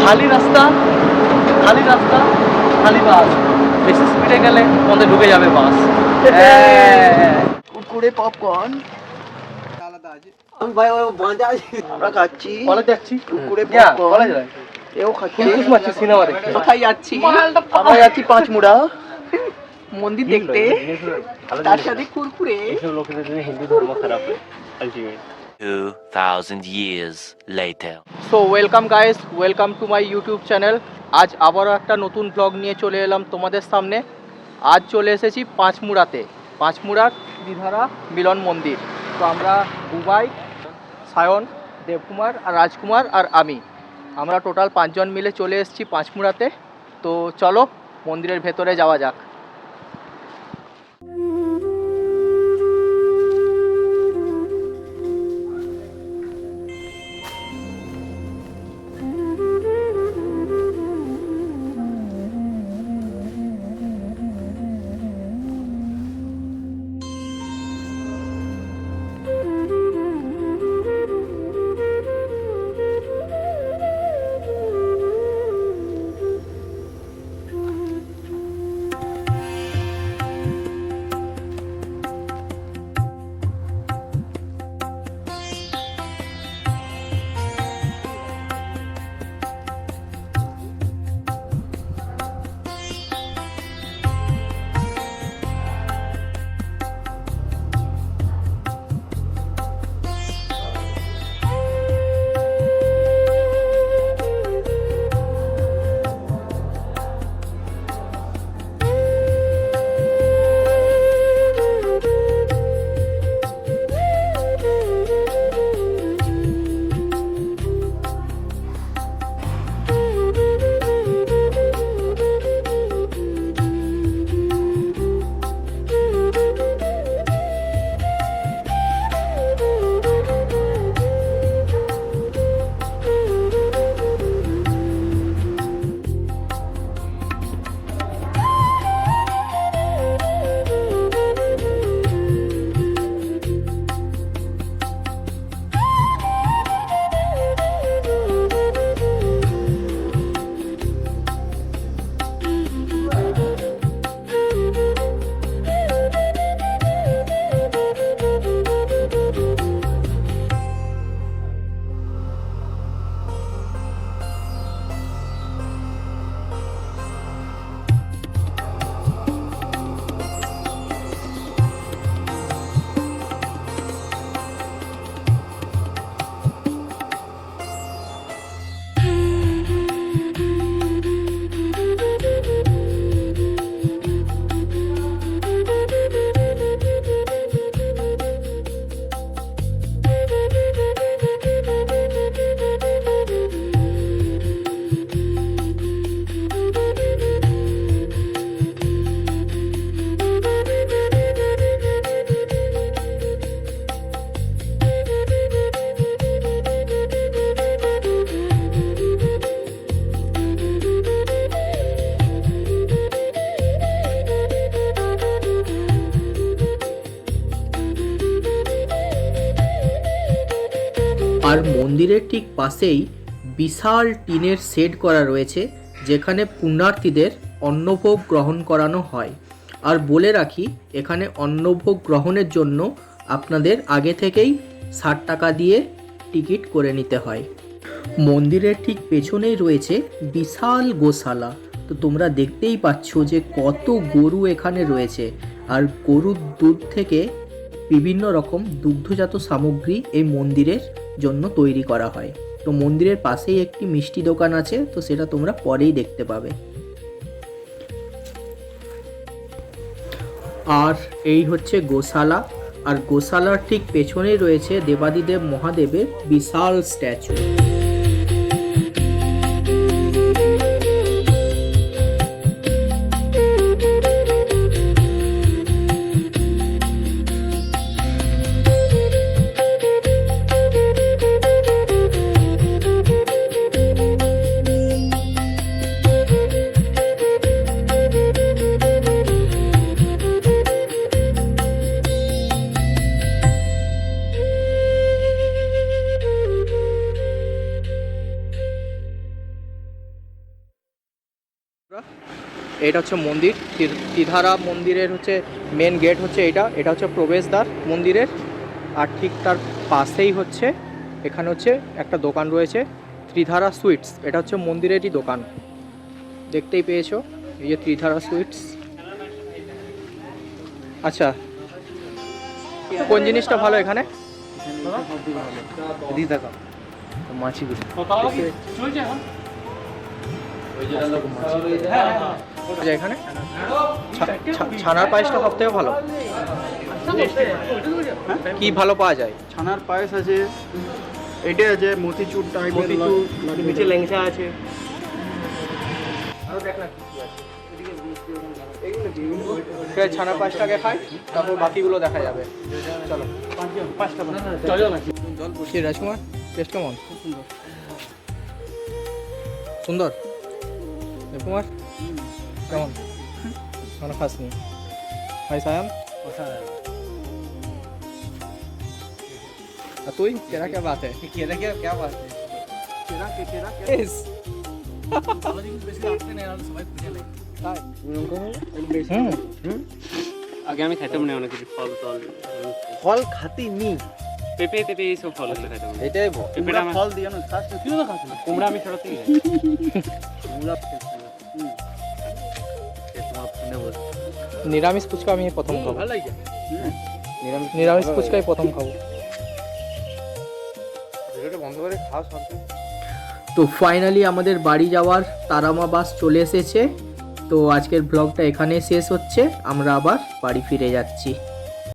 খালি রাস্তা, খালি রাস্তা, খালি বাস। বেশি স্পিডে গেলে মধ্যে ঢুকে যাবে বাস। কুরকুরে পপকর্ন আলাদা আছে। আমি ভাই ওই বাঁধা আছে। আমরা খাচ্ছি কলেজ যাচ্ছি, কুরকুরে যা, পপকর্ন। কলেজ যাই। এও খাচ্ছি। ফুলকুস মারছি সিনেমা দেখতে। কোথায় যাচ্ছি? আমরা যাচ্ছি পাঁচমুড়া মন্দির দেখতে, তার সাথে কুরকুরে। এইসব লোকেদের জন্য হিন্দু ধর্ম খারাপ হয় ultimate. 2000 years later. So welcome guys, welcome to my YouTube channel. আজ আবারও একটা নতুন ব্লগ নিয়ে চলে এলাম তোমাদের সামনে। আজ চলে এসেছি পাঁচমুড়াতে, পাঁচমুড়ার দ্বিধারা মিলন মন্দির। তো আমরা বুবাই, সায়ন, দেবকুমার আর রাজকুমার আর আমরা টোটাল 5 জন মিলে চলে এসেছি পাঁচমুড়াতে। তো চলো মন্দিরের ভেতরে যাওয়া যাক। আর মন্দিরের ঠিক পাশেই বিশাল টিনের শেড করা রয়েছে, যেখানে পুণ্যার্থীদের অন্নভোগ গ্রহণ করানো হয়। আর বলে রাখি, এখানে অন্নভোগ গ্রহণের জন্য আপনাদের আগে থেকেই 60 টাকা দিয়ে টিকিট করে নিতে হয়। মন্দিরের ঠিক পেছনেই রয়েছে বিশাল গোশালা। তো তোমরা দেখতেই পাচ্ছ যে কত গরু এখানে রয়েছে। আর গরুর দুধ থেকে বিভিন্ন রকম দুগ্ধজাত সামগ্রী এই মন্দিরের জন্য তৈরি করা হয়। তো মন্দিরের পাশেই একটি মিষ্টি দোকান আছে, তো সেটা তোমরা পরেই দেখতে পাবে। আর এই হচ্ছে গোশালা, আর গোশালার ঠিক পেছনেই রয়েছে দেবাদিদেব মহাদেবের বিশাল স্ট্যাচু। এটা হচ্ছে মন্দির, ত্রিধারা মন্দিরের হচ্ছে মেন গেট হচ্ছে এটা হচ্ছে প্রবেশদ্বার মন্দিরের। আর ঠিক তার পাশেই হচ্ছে এখানে হচ্ছে একটা দোকান রয়েছে, ত্রিধারা সুইটস। এটা হচ্ছে মন্দিরেরই দোকান, দেখতেই পেয়েছো, এই যে ত্রিধারা সুইটস। আচ্ছা, কোন জিনিসটা ভালো এখানে? মাছিগুলো এখানে ছানার পায়েসটা সব থেকে ভালো। কি ভালো পাওয়া যায়? ছানার পায়েস আছে, এটা আছে মতিচুর টাইপের, মতিচুর, নিচে ল্যাংচা আছে। ঠিক আছে, ছানার পায়েসটাকে খাই, তারপর বাকিগুলো দেখা যাবে। চলো জল পড়ছি। রাজকুমার, টেস্ট কেমন? সুন্দর। রাজকুমার কেমন? খানা খাসনি? ভাই সায়াম আর তুই? তেরা क्या बात है? কেরা क्या बात है? কেরা Yes. তাই? আগে আমি খাইতাম না অনেক কিছু ফল টল ফল খাতি নি, পেঁপে টেপে এইসব ফল আসলে খাইতাম না। এটাই পেঁপেটা আমার ফল দিয়ে না খাস না, তুইও তো খাস না। কুমড়া আমি ছোট থেকে নিরামিষ ফুচকা আমি প্রথম খাবো। ভালো লাগে। নিরামিষ ফুচকাই প্রথম খাবো। বন্ধ করে খাও সব। তো ফাইনালি আমাদের বাড়ি যাওয়ার তারামা বাস চলে এসেছে। তো আজকের ব্লগটা এখানে শেষ হচ্ছে, আমরা আবার বাড়ি ফিরে যাচ্ছি।